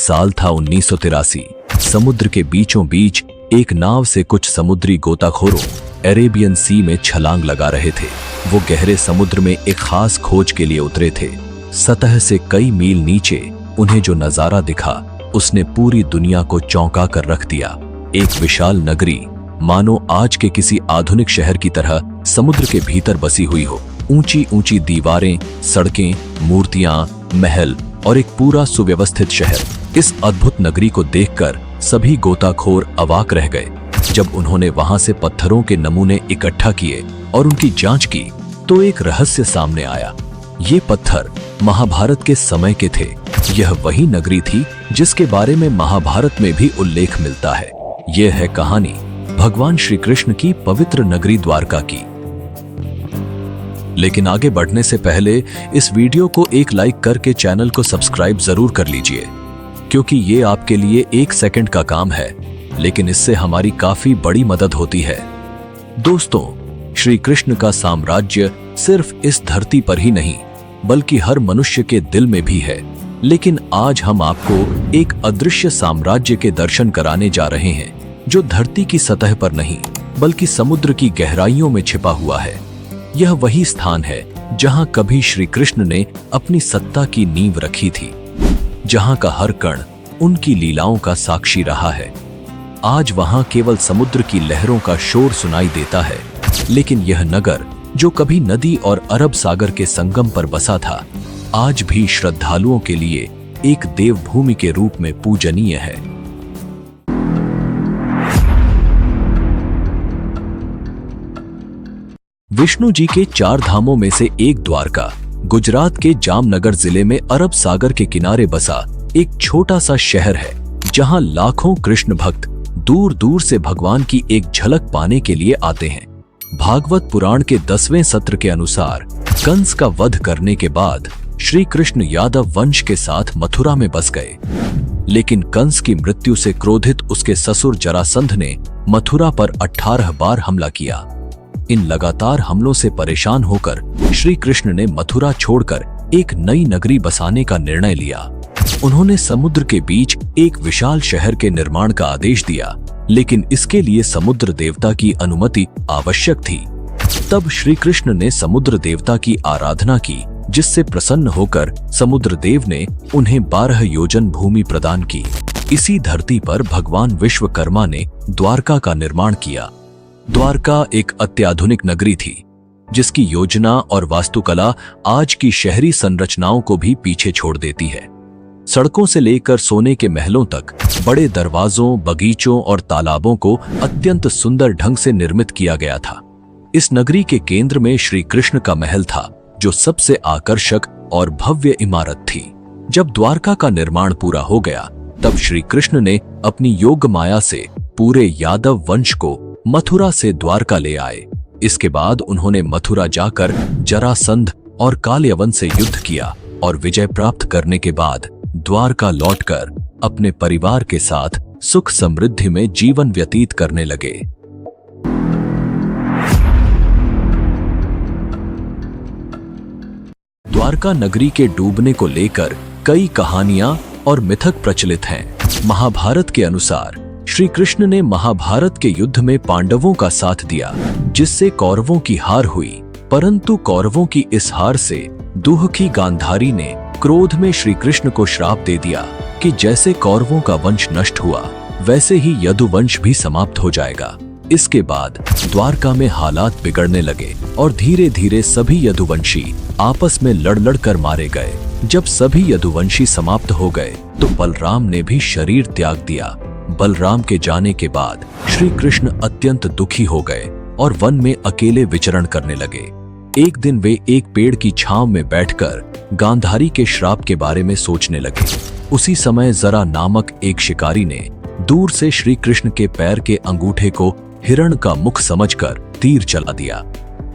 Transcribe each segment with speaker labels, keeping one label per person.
Speaker 1: साल था 1983। समुद्र के बीचों बीच एक नाव से कुछ समुद्री गोताखोरों अरेबियन सी में छलांग लगा रहे थे। वो गहरे समुद्र में एक खास खोज के लिए उतरे थे। सतह से कई मील नीचे उन्हें जो नजारा दिखा उसने पूरी दुनिया को चौंका कर रख दिया। एक विशाल नगरी मानो आज के किसी आधुनिक शहर की तरह समुद्र के भीतर बसी हुई हो। ऊंची ऊंची दीवारें, सड़कें, मूर्तियां, महल और एक पूरा सुव्यवस्थित शहर। इस अद्भुत नगरी को देखकर सभी गोताखोर अवाक रह गए। जब उन्होंने वहां से पत्थरों के नमूने इकट्ठा किए और उनकी जांच की तो एक रहस्य सामने आया। ये पत्थर महाभारत के समय के थे। यह वही नगरी थी जिसके बारे में महाभारत में भी उल्लेख मिलता है। यह है कहानी भगवान श्री कृष्ण की पवित्र नगरी द्वारका की। लेकिन आगे बढ़ने से पहले इस वीडियो को एक लाइक करके चैनल को सब्सक्राइब जरूर कर लीजिए, क्योंकि ये आपके लिए 1 सेकंड का काम है, लेकिन इससे हमारी काफी बड़ी मदद होती है। दोस्तों, श्री कृष्ण का साम्राज्य सिर्फ इस धरती पर ही नहीं बल्कि हर मनुष्य के दिल में भी है। लेकिन आज हम आपको एक अदृश्य साम्राज्य के दर्शन कराने जा रहे हैं, जो धरती की सतह पर नहीं बल्कि समुद्र की गहराइयों में छिपा हुआ है। यह वही स्थान है जहां कभी श्री कृष्ण ने अपनी सत्ता की नींव रखी थी, जहां का हर कण उनकी लीलाओं का साक्षी रहा है। आज वहां केवल समुद्र की लहरों का शोर सुनाई देता है, लेकिन यह नगर जो कभी नदी और अरब सागर के संगम पर बसा था, आज भी श्रद्धालुओं के लिए एक देवभूमि के रूप में पूजनीय है। विष्णु जी के 4 धामों में से एक द्वारका गुजरात के जामनगर जिले में अरब सागर के किनारे बसा एक छोटा सा शहर है, जहां लाखों कृष्ण भक्त दूर दूर से भगवान की एक झलक पाने के लिए आते हैं। भागवत पुराण के 10वें सत्र के अनुसार कंस का वध करने के बाद श्री कृष्ण यादव वंश के साथ मथुरा में बस गए, लेकिन कंस की मृत्यु से क्रोधित उसके ससुर जरासंध ने मथुरा पर 18 बार हमला किया। इन लगातार हमलों से परेशान होकर श्री कृष्ण ने मथुरा छोड़कर एक नई नगरी बसाने का निर्णय लिया। उन्होंने समुद्र के बीच एक विशाल शहर के निर्माण का आदेश दिया, लेकिन इसके लिए समुद्र देवता की अनुमति आवश्यक थी। तब श्री कृष्ण ने समुद्र देवता की आराधना की, जिससे प्रसन्न होकर समुद्र देव ने उन्हें 12 योजन भूमि प्रदान की। इसी धरती पर भगवान विश्वकर्मा ने द्वारका का निर्माण किया। द्वारका एक अत्याधुनिक नगरी थी, जिसकी योजना और वास्तुकला आज की शहरी संरचनाओं को भी पीछे छोड़ देती है। सड़कों से लेकर सोने के महलों तक बड़े दरवाजों, बगीचों और तालाबों को अत्यंत सुंदर ढंग से निर्मित किया गया था। इस नगरी के केंद्र में श्री कृष्ण का महल था, जो सबसे आकर्षक और भव्य इमारत थी। जब द्वारका का निर्माण पूरा हो गया, तब श्री कृष्ण ने अपनी योग माया से पूरे यादव वंश को मथुरा से द्वारका ले आए। इसके बाद उन्होंने मथुरा जाकर जरासंध और कालयवन से युद्ध किया और विजय प्राप्त करने के बाद द्वारका लौटकर अपने परिवार के साथ सुख समृद्धि में जीवन व्यतीत करने लगे। द्वारका नगरी के डूबने को लेकर कई कहानियां और मिथक प्रचलित हैं। महाभारत के अनुसार श्री कृष्ण ने महाभारत के युद्ध में पांडवों का साथ दिया, जिससे कौरवों की हार हुई। परंतु कौरवों की इस हार से दुहखी गांधारी ने क्रोध में श्री कृष्ण को श्राप दे दिया कि जैसे कौरवों का वंश नष्ट हुआ, वैसे ही यदुवंश भी समाप्त हो जाएगा। इसके बाद द्वारका में हालात बिगड़ने लगे और धीरे धीरे सभी यदुवंशी आपस में लड़ लड़ कर मारे गए। जब सभी यदुवंशी समाप्त हो गए तो बलराम ने भी शरीर त्याग दिया। बलराम के जाने के बाद श्री कृष्ण अत्यंत दुखी हो गए और वन में अकेले विचरण करने लगे। एक दिन वे एक पेड़ की छांव में बैठकर गांधारी के श्राप के बारे में सोचने लगे। उसी समय जरा नामक एक शिकारी ने दूर से श्री कृष्ण के पैर के अंगूठे को हिरण का मुख समझकर तीर चला दिया।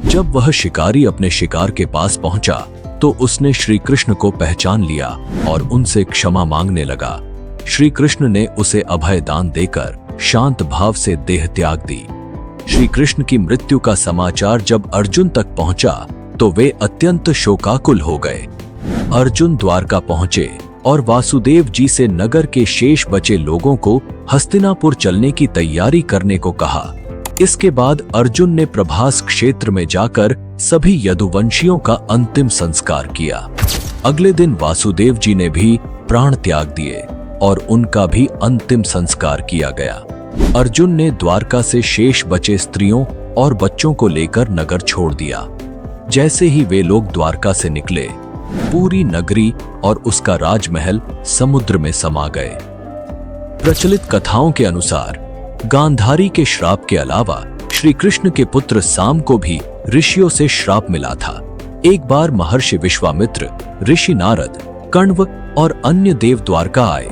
Speaker 1: जब वह शिकारी अपने शिकार के पास पहुंचा तो उसने श्री कृष्ण को पहचान लिया और उनसे क्षमा मांगने लगा। श्री कृष्ण ने उसे अभय दान देकर शांत भाव से देह त्याग दी। श्री कृष्ण की मृत्यु का समाचार जब अर्जुन तक पहुंचा तो वे अत्यंत शोकाकुल हो गए। अर्जुन द्वारका पहुंचे और वासुदेव जी से नगर के शेष बचे लोगों को हस्तिनापुर चलने की तैयारी करने को कहा। इसके बाद अर्जुन ने प्रभास क्षेत्र में जाकर सभी यदुवंशियों का अंतिम संस्कार किया। अगले दिन वासुदेव जी ने भी प्राण त्याग दिए और उनका भी अंतिम संस्कार किया गया। अर्जुन ने द्वारका से शेष बचे स्त्रियों और बच्चों को लेकर नगर छोड़ दिया। जैसे ही वे लोग द्वारका से निकले, पूरी नगरी और उसका राजमहल समुद्र में समा गए। प्रचलित कथाओं के अनुसार गांधारी के श्राप के अलावा श्री कृष्ण के पुत्र साम को भी ऋषियों से श्राप मिला था। एक बार महर्षि विश्वामित्र, ऋषि नारद, कण्व और अन्य देव द्वारका आए।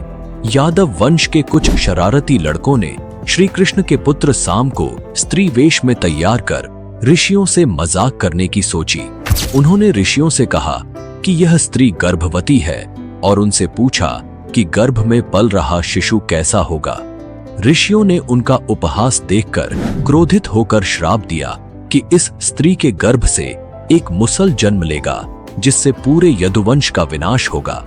Speaker 1: यादव वंश के कुछ शरारती लड़कों ने श्री कृष्ण के पुत्र साम को स्त्री वेश में तैयार कर ऋषियों से मजाक करने की सोची। उन्होंने ऋषियों से कहा कि यह स्त्री गर्भवती है और उनसे पूछा कि गर्भ में पल रहा शिशु कैसा होगा। ऋषियों ने उनका उपहास देखकर क्रोधित होकर श्राप दिया कि इस स्त्री के गर्भ से एक मुसल जन्म लेगा, जिससे पूरे यदुवंश का विनाश होगा।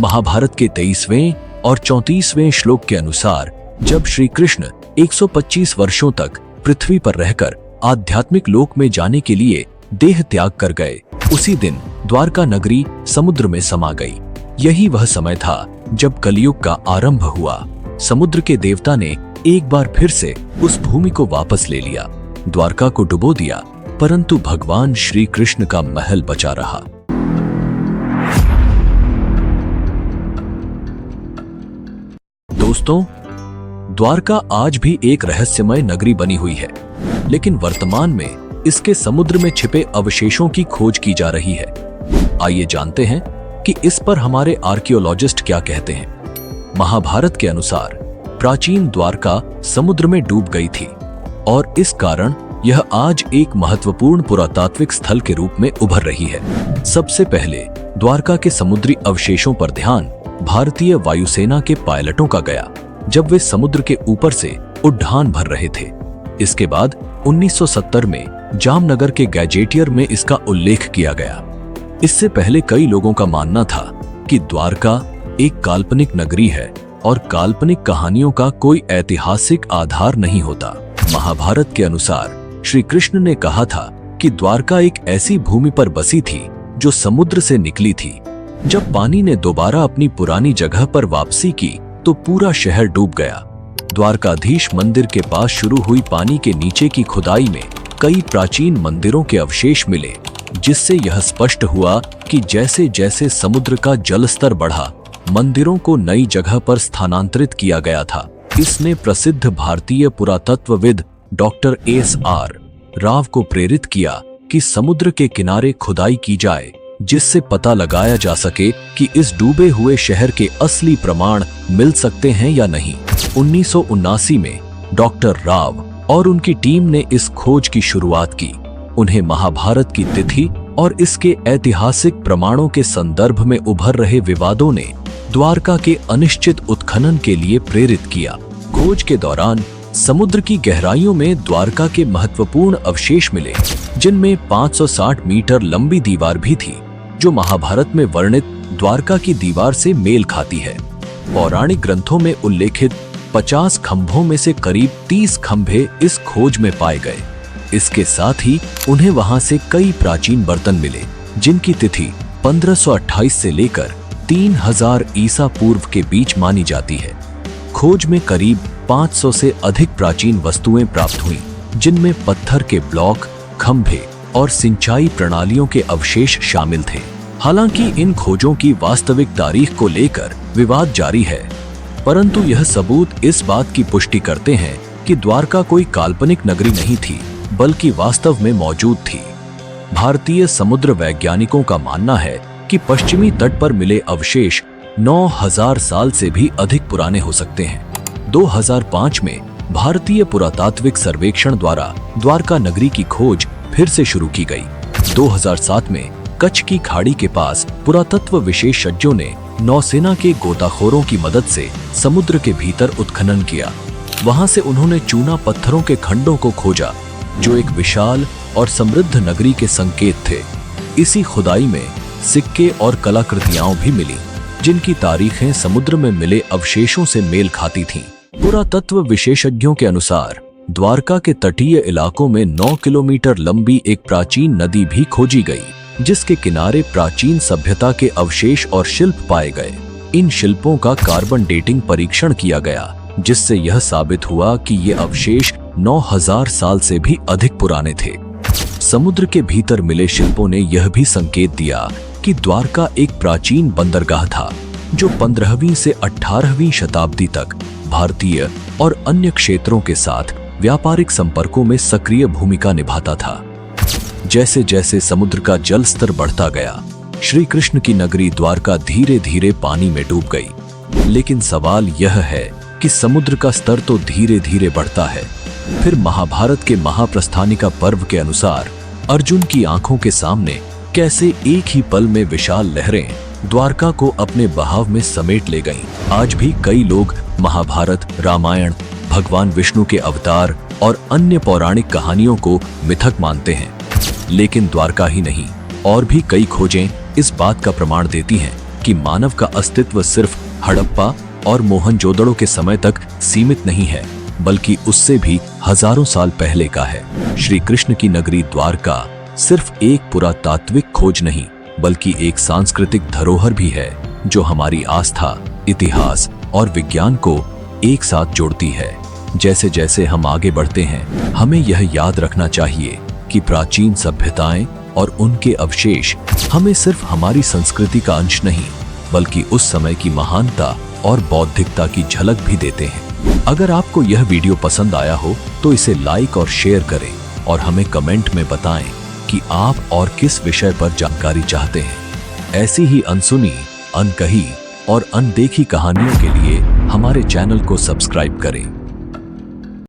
Speaker 1: महाभारत के 23वें और 34वें श्लोक के अनुसार जब श्री कृष्ण 125 वर्षों तक पृथ्वी पर रहकर आध्यात्मिक लोक में जाने के लिए देह त्याग कर गए, उसी दिन द्वारका नगरी समुद्र में समा गई। यही वह समय था जब कलयुग का आरंभ हुआ। समुद्र के देवता ने एक बार फिर से उस भूमि को वापस ले लिया, द्वारका को डुबो दिया, परंतु भगवान श्री कृष्ण का महल बचा रहा। दोस्तों, द्वारका आज भी एक रहस्यमय नगरी बनी हुई है, लेकिन वर्तमान में इसके समुद्र में छिपे अवशेषों की खोज की जा रही है। आइए जानते हैं कि इस पर हमारे आर्कियोलॉजिस्ट क्या कहते हैं। महाभारत के अनुसार प्राचीन द्वारका समुद्र में डूब गई थी और इस कारण यह आज एक महत्वपूर्ण पुरातात्विक स्थल के रूप में उभर रही है। सबसे पहले द्वारका के समुद्री अवशेषों पर ध्यान भारतीय वायुसेना के पायलटों का गया, जब वे समुद्र के ऊपर से उड़ान भर रहे थे। इसके बाद 1970 में जामनगर के गैजेटियर में इसका उल्लेख किया गया। इससे पहले कई लोगों का मानना था कि द्वारका एक काल्पनिक नगरी है और काल्पनिक कहानियों का कोई ऐतिहासिक आधार नहीं होता। महाभारत के अनुसार श्री कृष्ण ने कहा था कि द्वारका एक ऐसी भूमि पर बसी थी जो समुद्र से निकली थी। जब पानी ने दोबारा अपनी पुरानी जगह पर वापसी की तो पूरा शहर डूब गया। द्वारकाधीश मंदिर के पास शुरू हुई पानी के नीचे की खुदाई में कई प्राचीन मंदिरों के अवशेष मिले, जिससे यह स्पष्ट हुआ कि जैसे जैसे समुद्र का जलस्तर बढ़ा, मंदिरों को नई जगह पर स्थानांतरित किया गया था। इसने प्रसिद्ध भारतीय पुरातत्वविद डॉक्टर एस.आर. राव को प्रेरित किया कि समुद्र के किनारे खुदाई की जाए, जिससे पता लगाया जा सके कि इस डूबे हुए शहर के असली प्रमाण मिल सकते हैं या नहीं। 1979 में डॉक्टर राव और उनकी टीम ने इस खोज की शुरुआत की। उन्हें महाभारत की तिथि और इसके ऐतिहासिक प्रमाणों के संदर्भ में उभर रहे विवादों ने द्वारका के अनिश्चित उत्खनन के लिए प्रेरित किया। खोज के दौरान समुद्र की गहराइयों में द्वारका के महत्वपूर्ण अवशेष मिले, जिनमें 560 मीटर लंबी दीवार भी थी, जो महाभारत में वर्णित द्वारका की दीवार से मेल खाती है। पौराणिक ग्रंथों में उल्लेखित 50 खंभों में से करीब 30 खंभे इस खोज में पाए गए। इसके साथ ही उन्हें वहां से कई प्राचीन बर्तन मिले, जिनकी तिथि 1528 से लेकर 3000 ईसा पूर्व के बीच मानी जाती है। खोज में करीब 500 से अधिक प्राचीन वस्तुएं प्राप्त हुईं, जिनमें पत्थर के ब्लॉक, खंभे और सिंचाई प्रणालियों के अवशेष शामिल थे। हालांकि इन खोजों की वास्तविक तारीख को लेकर विवाद जारी है, परंतु यह सबूत इस बात की पुष्टि करते हैं कि द्वारका कोई काल्पनिक नगरी नहीं थी, बल्कि वास्तव में मौजूद थी। भारतीय समुद्र वैज्ञानिकों का मानना है कि पश्चिमी तट पर मिले अवशेष 9000 साल से भी अधिक पुराने हो सकते हैं। 2005 में भारतीय पुरातात्विक सर्वेक्षण द्वारा द्वारका नगरी की खोज फिर से शुरू की गई। 2007 में कच्छ की खाड़ी के पास पुरातत्व विशेषज्ञों ने नौसेना के गोताखोरों की मदद से समुद्र के भीतर उत्खनन किया। वहां से उन्होंने चूना पत्थरों के खंडों को खोजा, जो एक विशाल और समृद्ध नगरी के संकेत थे। इसी खुदाई में सिक्के और कलाकृतियां भी मिली, जिनकी तारीखें समुद्र में मिले अवशेषों से मेल खाती थीं। पुरातत्व विशेषज्ञों के अनुसार द्वारका के तटीय इलाकों में 9 किलोमीटर लंबी एक प्राचीन नदी भी खोजी गई, जिसके किनारे प्राचीन सभ्यता के अवशेष और शिल्प पाए गए। इन शिल्पों का कार्बन डेटिंग परीक्षण किया गया, जिससे यह साबित हुआ कि ये अवशेष 9000 साल से भी अधिक पुराने थे। समुद्र के भीतर मिले शिल्पों ने यह भी संकेत दिया कि द्वारका एक प्राचीन बंदरगाह था, जो 15वीं से 18वीं शताब्दी तक भारतीय और अन्य क्षेत्रों के साथ व्यापारिक संपर्कों में सक्रिय भूमिका निभाता था। जैसे जैसे समुद्र का जल स्तर बढ़ता गया, श्री कृष्ण की नगरी द्वारका धीरे धीरे पानी में डूब गई। लेकिन सवाल यह है कि समुद्र का स्तर तो धीरे धीरे बढ़ता है, फिर महाभारत के महाप्रस्थानिका पर्व के अनुसार अर्जुन की आंखों के सामने कैसे एक ही पल में विशाल लहरें द्वारका को अपने बहाव में समेट ले गईं। आज भी कई लोग महाभारत, रामायण, भगवान विष्णु के अवतार और अन्य पौराणिक कहानियों को मिथक मानते हैं, लेकिन द्वारका ही नहीं, और भी कई खोजें इस बात का प्रमाण देती हैं कि मानव का अस्तित्व सिर्फ हड़प्पा और मोहनजोदड़ो के समय तक सीमित नहीं है, बल्कि उससे भी हजारों साल पहले का है। श्री कृष्ण की नगरी द्वारका सिर्फ एक पुरातात्विक खोज नहीं, बल्कि एक सांस्कृतिक धरोहर भी है, जो हमारी आस्था, इतिहास और विज्ञान को एक साथ जोड़ती है। जैसे जैसे हम आगे बढ़ते हैं, हमें यह याद रखना चाहिए कि प्राचीन सभ्यताएं और उनके अवशेष हमें सिर्फ हमारी संस्कृति का अंश नहीं, बल्कि उस समय की महानता और बौद्धिकता की झलक भी देते हैं। अगर आपको यह वीडियो पसंद आया हो तो इसे लाइक और शेयर करें और हमें कमेंट में बताएं कि आप और किस विषय पर जानकारी चाहते हैं। ऐसी ही अनसुनी, अनकही और अनदेखी कहानियों के लिए हमारे चैनल को सब्सक्राइब करें।